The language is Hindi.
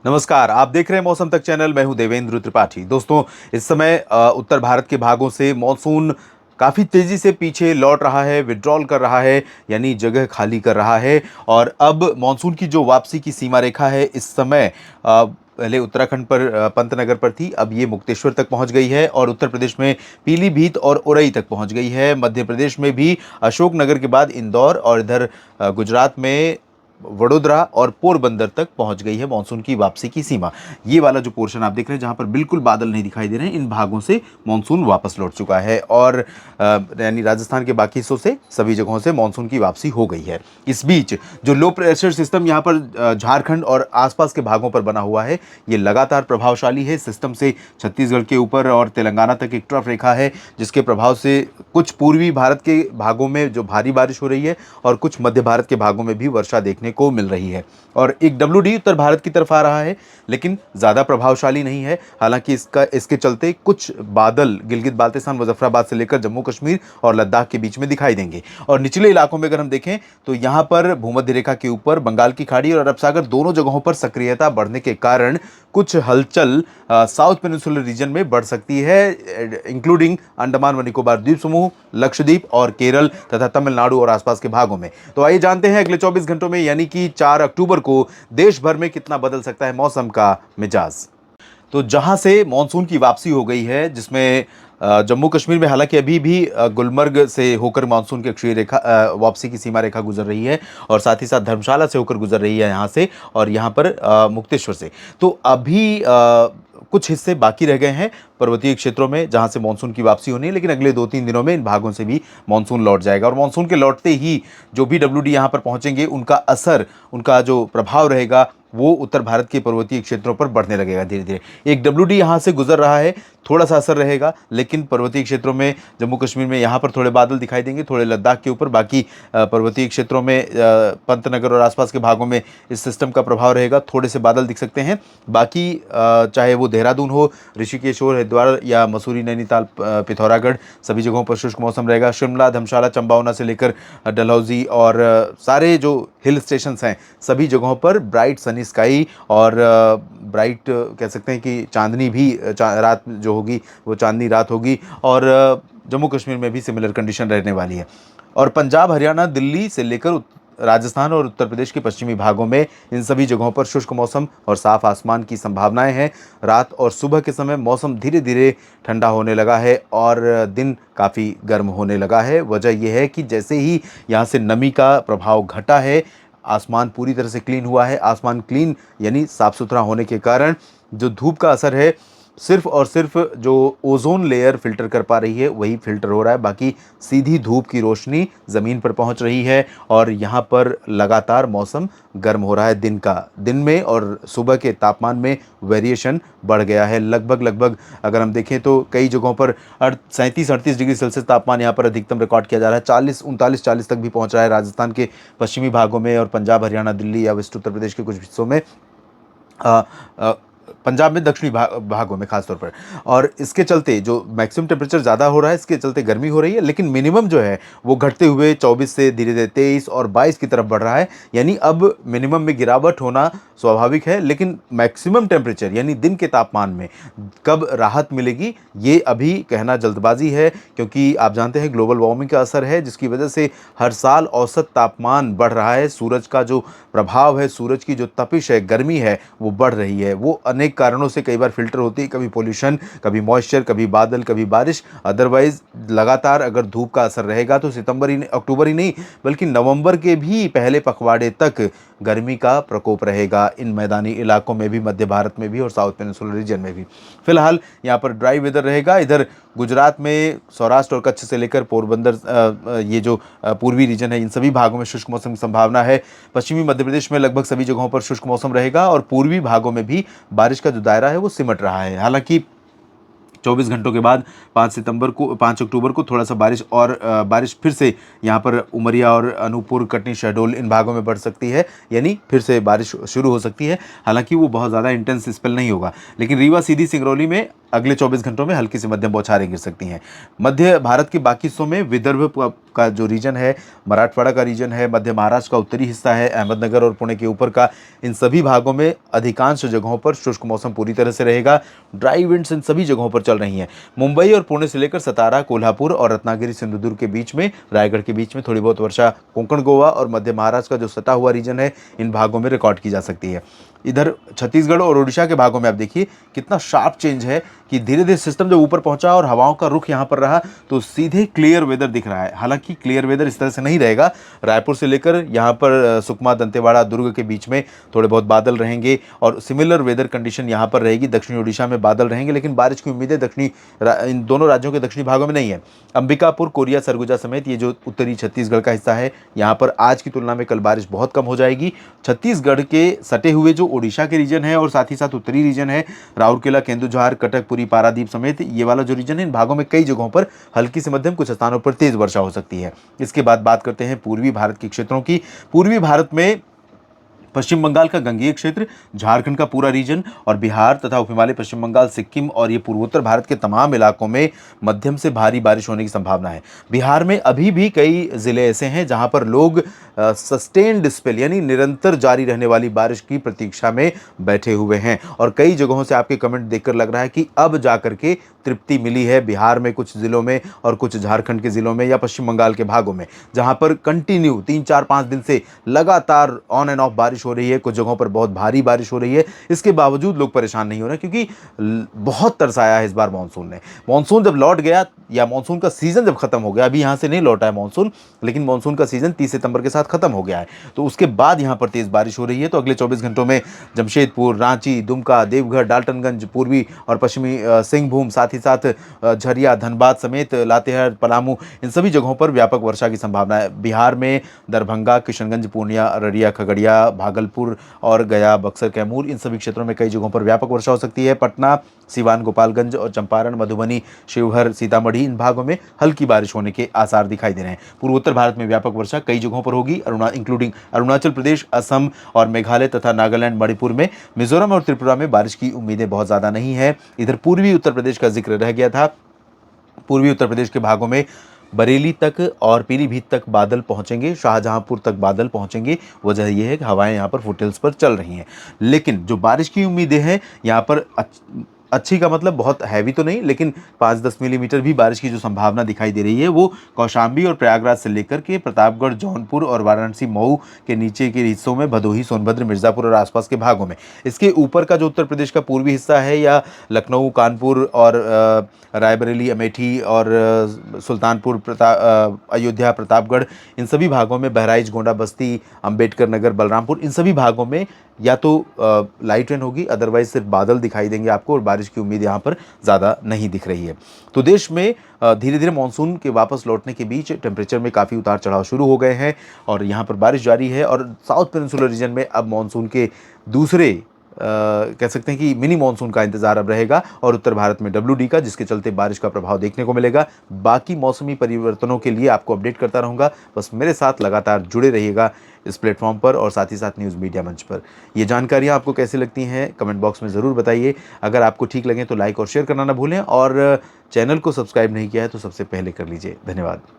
नमस्कार, आप देख रहे हैं मौसम तक चैनल। मैं हूं देवेंद्र त्रिपाठी। दोस्तों, इस समय उत्तर भारत के भागों से मॉनसून काफ़ी तेज़ी से पीछे लौट रहा है, विड्रॉल कर रहा है, यानी जगह खाली कर रहा है। और अब मॉनसून की जो वापसी की सीमा रेखा है, इस समय पहले उत्तराखंड पर पंतनगर पर थी, अब ये मुक्तेश्वर तक पहुंच गई है और उत्तर प्रदेश में पीलीभीत और उरई तक पहुंच गई है। मध्य प्रदेश में भी अशोकनगर के बाद इंदौर और इधर गुजरात में वडोदरा और पोरबंदर तक पहुंच गई है मॉनसून की वापसी की सीमा। ये वाला जो पोर्शन आप देख रहे हैं जहां पर बिल्कुल बादल नहीं दिखाई दे रहे हैं, इन भागों से मॉनसून वापस लौट चुका है और यानी राजस्थान के बाकी हिस्सों से सभी जगहों से मॉनसून की वापसी हो गई है। इस बीच जो लो प्रेशर सिस्टम यहाँ पर झारखंड और आसपास के भागों पर बना हुआ है, ये लगातार प्रभावशाली है। सिस्टम से छत्तीसगढ़ के ऊपर और तेलंगाना तक एक ट्रफ रेखा है, जिसके प्रभाव से कुछ पूर्वी भारत के भागों में जो भारी बारिश हो रही है और कुछ मध्य भारत के भागों में भी वर्षा देखने को मिल रही है। और एक डब्ल्यू उत्तर भारत की तरफ आ रहा है, लेकिन ज़्यादा प्रभावशाली नहीं है। हालांकि इसके चलते कुछ बादल गिलगित बाल्टिस्तान मुजफ्फराबाद से लेकर जम्मू कश्मीर और लद्दाख के बीच में दिखाई देंगे। और निचले इलाकों में अगर हम देखें तो यहाँ पर भूमध्य रेखा के ऊपर बंगाल की खाड़ी और अरब सागर दोनों जगहों पर सक्रियता बढ़ने के कारण कुछ हलचल साउथ पेनिनसुलर रीजन में बढ़ सकती है, इंक्लूडिंग अंडमान व निकोबार द्वीप समूह, लक्षद्वीप और केरल तथा तमिलनाडु और आसपास के भागों में। तो आइए जानते हैं अगले 24 घंटों में यानी कि 4 अक्टूबर को देश भर में कितना बदल सकता है मौसम का मिजाज। तो जहां से मॉनसून की वापसी हो गई है, जिसमें जम्मू कश्मीर में हालांकि अभी भी गुलमर्ग से होकर मानसून की अक्षीय रेखा वापसी की सीमा रेखा गुजर रही है और साथ ही साथ धर्मशाला से होकर गुजर रही है यहाँ से और यहाँ पर मुक्तेश्वर से। तो अभी कुछ हिस्से बाकी रह गए हैं पर्वतीय क्षेत्रों में जहां से मानसून की वापसी होनी है, लेकिन अगले 2-3 दिनों में इन भागों से भी मानसून लौट जाएगा। और मानसून के लौटते ही जो भी डब्ल्यूडी यहाँ पर पहुंचेंगे, उनका असर, उनका जो प्रभाव रहेगा वो उत्तर भारत के पर्वतीय क्षेत्रों पर बढ़ने लगेगा धीरे धीरे। एक डब्ल्यूडी यहाँ से गुजर रहा है, थोड़ा सा असर रहेगा, लेकिन पर्वतीय क्षेत्रों में जम्मू कश्मीर में यहाँ पर थोड़े बादल दिखाई देंगे, थोड़े लद्दाख के ऊपर, बाकी पर्वतीय क्षेत्रों में पंतनगर और आसपास के भागों में इस सिस्टम का प्रभाव रहेगा, थोड़े से बादल दिख सकते हैं। बाकी चाहे वो देहरादून हो, ऋषिकेश हो, हरिद्वार या मसूरी, नैनीताल, पिथौरागढ़, सभी जगहों पर शुष्क मौसम रहेगा। शिमला, धर्मशाला, चंपावना से लेकर डलहौजी और सारे जो हिल स्टेशंस हैं, सभी जगहों पर ब्राइट सनी स्काई और ब्राइट कह सकते हैं कि चांदनी भी रात जो होगी वो चांदनी रात होगी। और जम्मू कश्मीर में भी सिमिलर कंडीशन रहने वाली है। और पंजाब, हरियाणा, दिल्ली से लेकर राजस्थान और उत्तर प्रदेश के पश्चिमी भागों में इन सभी जगहों पर शुष्क मौसम और साफ आसमान की संभावनाएं हैं। रात और सुबह के समय मौसम धीरे धीरे ठंडा होने लगा है और दिन काफ़ी गर्म होने लगा है। वजह यह है कि जैसे ही यहाँ से नमी का प्रभाव घटा है, आसमान पूरी तरह से क्लीन हुआ है। आसमान क्लीन यानी साफ़ सुथरा होने के कारण जो धूप का असर है, सिर्फ और सिर्फ जो ओजोन लेयर फिल्टर कर पा रही है वही फिल्टर हो रहा है। बाकी सीधी धूप की रोशनी ज़मीन पर पहुंच रही है और यहाँ पर लगातार मौसम गर्म हो रहा है। दिन में और सुबह के तापमान में वेरिएशन बढ़ गया है। लगभग अगर हम देखें तो कई जगहों पर 37-38 डिग्री सेल्सियस तापमान यहाँ पर अधिकतम रिकॉर्ड किया जा रहा है। 40-39-40 तक भी पहुँच रहा है राजस्थान के पश्चिमी भागों में और पंजाब, हरियाणा, दिल्ली या वेस्ट उत्तर प्रदेश के कुछ हिस्सों में, पंजाब में दक्षिणी भागों में खासतौर पर। और इसके चलते जो मैक्सिमम टेम्परेचर ज़्यादा हो रहा है, इसके चलते गर्मी हो रही है, लेकिन मिनिमम जो है वो घटते हुए 24 से धीरे धीरे 23 और 22 की तरफ बढ़ रहा है। यानी अब मिनिमम में गिरावट होना स्वाभाविक है, लेकिन मैक्सिमम टेम्परेचर यानी दिन के तापमान में कब राहत मिलेगी ये अभी कहना जल्दबाजी है, क्योंकि आप जानते हैं ग्लोबल वार्मिंग का असर है, जिसकी वजह से हर साल औसत तापमान बढ़ रहा है। सूरज का जो प्रभाव है, सूरज की जो तपिश है, गर्मी है, वो बढ़ रही है। वो अनेक कारणों से कई बार फिल्टर होती है, कभी पोल्यूशन, कभी मॉइस्चर, कभी बादल, कभी बारिश। अदरवाइज लगातार अगर धूप का असर रहेगा तो अक्टूबर ही नहीं बल्कि नवंबर के भी पहले पखवाड़े तक गर्मी का प्रकोप रहेगा इन मैदानी इलाकों में भी, मध्य भारत में भी और साउथ पेनिनसुलर रीजन में भी। फिलहाल यहाँ पर ड्राई वेदर रहेगा। इधर गुजरात में सौराष्ट्र और कच्छ से लेकर पोरबंदर, ये जो पूर्वी रीजन है, इन सभी भागों में शुष्क मौसम की संभावना है। पश्चिमी मध्य प्रदेश में लगभग सभी जगहों पर शुष्क मौसम रहेगा और पूर्वी भागों में भी बारिश का जो दायरा है वो सिमट रहा है। हालांकि 24 घंटों के बाद 5 अक्टूबर को थोड़ा सा बारिश फिर से यहाँ पर उमरिया और अनूपपुर, कटनी, शहडोल इन भागों में बढ़ सकती है, यानी फिर से बारिश शुरू हो सकती है। हालांकि वो बहुत ज़्यादा इंटेंस स्पेल नहीं होगा, लेकिन रीवा, सीधी, सिंगरौली में अगले 24 घंटों में हल्की से मध्यम बौछारें गिर सकती हैं। मध्य भारत के बाकी हिस्सों में विदर्भ का जो रीजन है, मराठवाड़ा का रीजन है, मध्य महाराष्ट्र का उत्तरी हिस्सा है, अहमदनगर और पुणे के ऊपर का, इन सभी भागों में अधिकांश जगहों पर शुष्क मौसम पूरी तरह से रहेगा। ड्राई विंड्स इन सभी जगहों पर चल रही हैं। मुंबई और पुणे से लेकर सतारा, कोल्हापुर और रत्नागिरी, सिंधुदुर्ग के बीच में, रायगढ़ के बीच में थोड़ी बहुत वर्षा कोंकण, गोवा और मध्य महाराष्ट्र का जो सटा हुआ रीजन है, इन भागों में रिकॉर्ड की जा सकती है। इधर छत्तीसगढ़ और ओडिशा के भागों में आप देखिए कितना शार्प चेंज है कि धीरे धीरे सिस्टम जब ऊपर पहुंचा और हवाओं का रुख यहाँ पर रहा तो सीधे क्लियर वेदर दिख रहा है। हालांकि क्लियर वेदर इस तरह से नहीं रहेगा। रायपुर से लेकर यहाँ पर सुकमा, दंतेवाड़ा, दुर्ग के बीच में थोड़े बहुत बादल रहेंगे और सिमिलर वेदर कंडीशन यहाँ पर रहेगी। दक्षिणी ओडिशा में बादल रहेंगे, लेकिन बारिश की उम्मीदें इन दोनों राज्यों के दक्षिणी भागों में नहीं है। अंबिकापुर, कोरिया, सरगुजा समेत ये जो उत्तरी छत्तीसगढ़ का हिस्सा है, यहाँ पर आज की तुलना में कल बारिश बहुत कम हो जाएगी। छत्तीसगढ़ के सटे हुए जो ओडिशा के रीजन है और साथ ही साथ उत्तरी रीजन है, राउरकेला, केंदुझार, कटक, पुरी, पारादीप समेत ये वाला जो रीजन है, इन भागों में कई जगहों पर हल्की से मध्यम, कुछ स्थानों पर तेज वर्षा हो सकती है। इसके बाद बात करते हैं पूर्वी भारत के क्षेत्रों की। पूर्वी भारत में पश्चिम बंगाल का गंगेय क्षेत्र, झारखंड का पूरा रीजन और बिहार तथा उप हिमालय, पश्चिम बंगाल, सिक्किम और ये पूर्वोत्तर भारत के तमाम इलाकों में मध्यम से भारी बारिश होने की संभावना है। बिहार में अभी भी कई जिले ऐसे हैं जहां पर लोग सस्टेन्ड स्पेल यानी निरंतर जारी रहने वाली बारिश की प्रतीक्षा में बैठे हुए हैं और कई जगहों से आपके कमेंट देखकर लग रहा है कि अब जाकर के तृप्ति मिली है बिहार में कुछ जिलों में और कुछ झारखंड के जिलों में या पश्चिम बंगाल के भागों में, जहां पर कंटिन्यू 3-4-5 दिन से लगातार ऑन एंड ऑफ बारिश हो रही है। कुछ जगहों पर बहुत भारी बारिश हो रही है। इसके बावजूद लोग परेशान नहीं हो रहे क्योंकि बहुत तरसाया है इस बार मानसून ने। मानसून जब लौट गया या मानसून का सीजन जब खत्म हो गया, अभी यहाँ से नहीं लौटा है मानसून, लेकिन मानसून का सीजन 30 सितंबर के साथ खत्म हो गया है, तो उसके बाद यहाँ पर तेज बारिश हो रही है। तो अगले 24 घंटों में जमशेदपुर, रांची, दुमका, देवघर, डाल्टनगंज, पूर्वी और पश्चिमी सिंहभूम, साथ ही साथ झरिया, धनबाद समेत लातेहार, पलामू, इन सभी जगहों पर व्यापक वर्षा की संभावना है। बिहार में दरभंगा, किशनगंज, पूर्णिया, अररिया, खगड़िया, भागलपुर और गया, बक्सर, कैमूर, इन सभी क्षेत्रों में कई जगहों पर व्यापक वर्षा हो सकती है। पटना, सिवान, गोपालगंज और चंपारण, मधुबनी, शिवहर, सीतामढ़ी, इन भागों में हल्की बारिश होने के आसार दिखाई दे रहे हैं। पूर्वोत्तर भारत में व्यापक वर्षा कई जगहों पर होगी, इंक्लूडिंग अरुणाचल प्रदेश, असम और मेघालय तथा नागालैंड, मणिपुर में। मिजोरम और त्रिपुरा में बारिश की उम्मीदें बहुत ज़्यादा नहीं है। इधर पूर्वी उत्तर प्रदेश का जिक्र रह गया था। पूर्वी उत्तर प्रदेश के भागों में बरेली तक और पीलीभीत तक बादल पहुंचेंगे, शाहजहांपुर तक बादल पहुंचेंगे। वजह यह है कि हवाएं यहां पर फुटहिल्स पर चल रही हैं, लेकिन जो बारिश की उम्मीदें हैं यहां पर अच्छी का मतलब बहुत हैवी तो नहीं, लेकिन 5-10 मिलीमीटर भी बारिश की जो संभावना दिखाई दे रही है वो कौशाम्बी और प्रयागराज से लेकर के प्रतापगढ़, जौनपुर और वाराणसी, मऊ के नीचे के हिस्सों में, भदोही, सोनभद्र, मिर्ज़ापुर और आसपास के भागों में। इसके ऊपर का जो उत्तर प्रदेश का पूर्वी हिस्सा है या लखनऊ, कानपुर और रायबरेली, अमेठी और सुल्तानपुर, अयोध्या, प्रतापगढ़, इन सभी भागों में, बहराइच, गोंडा, बस्ती, अंबेडकर नगर, बलरामपुर, इन सभी भागों में या तो लाइट रेन होगी, अदरवाइज सिर्फ बादल दिखाई देंगे आपको और बारिश की उम्मीद यहाँ पर ज़्यादा नहीं दिख रही है। तो देश में धीरे धीरे मानसून के वापस लौटने के बीच टेम्परेचर में काफ़ी उतार चढ़ाव शुरू हो गए हैं और यहाँ पर बारिश जारी है और साउथ पेनिनसुलर रीजन में अब मानसून के दूसरे कह सकते हैं कि मिनी मानसून का इंतजार अब रहेगा और उत्तर भारत में WD का, जिसके चलते बारिश का प्रभाव देखने को मिलेगा। बाकी मौसमी परिवर्तनों के लिए आपको अपडेट करता रहूँगा, बस मेरे साथ लगातार जुड़े रहिएगा इस प्लेटफॉर्म पर और साथ ही साथ न्यूज़ मीडिया मंच पर। ये जानकारियाँ आपको कैसी लगती हैं कमेंट बॉक्स में ज़रूर बताइए। अगर आपको ठीक लगे तो लाइक और शेयर करना ना भूलें और चैनल को सब्सक्राइब नहीं किया है तो सबसे पहले कर लीजिए। धन्यवाद।